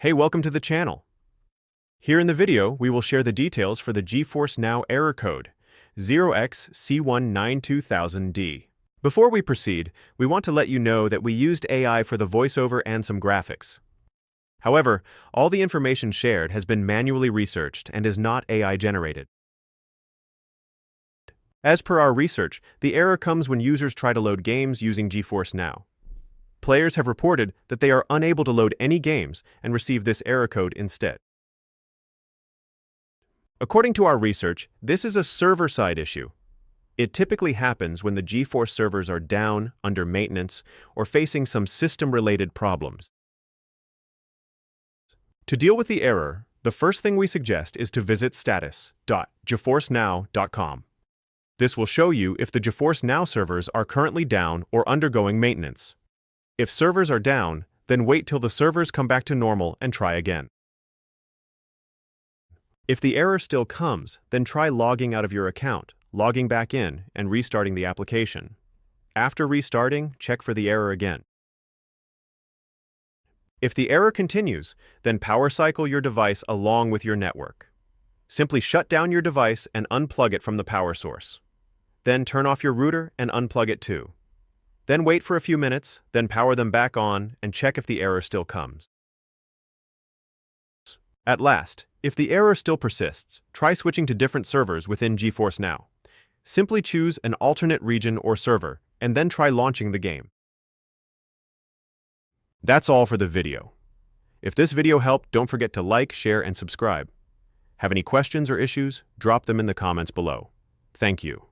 Hey, welcome to the channel. Here in the video, we will share the details for the Geforce Now Error Code, 0xC192000D. Before we proceed, we want to let you know that we used AI for the voiceover and some graphics. However, all the information shared has been manually researched and is not AI generated. As per our research, the error comes when users try to load games using Geforce Now. Players have reported that they are unable to load any games and receive this error code instead. According to our research, this is a server-side issue. It typically happens when the Geforce servers are down, under maintenance, or facing some system-related problems. To deal with the error, the first thing we suggest is to visit status.geforcenow.com. This will show you if the Geforce Now servers are currently down or undergoing maintenance. If servers are down, then wait till the servers come back to normal and try again. If the error still comes, then try logging out of your account, logging back in, and restarting the application. After restarting, check for the error again. If the error continues, then power cycle your device along with your network. Simply shut down your device and unplug it from the power source. Then turn off your router and unplug it too. Then wait for a few minutes, then power them back on and check if the error still comes. At last, if the error still persists, try switching to different servers within Geforce Now. Simply choose an alternate region or server, and then try launching the game. That's all for the video. If this video helped, don't forget to like, share, and subscribe. Have any questions or issues? Drop them in the comments below. Thank you.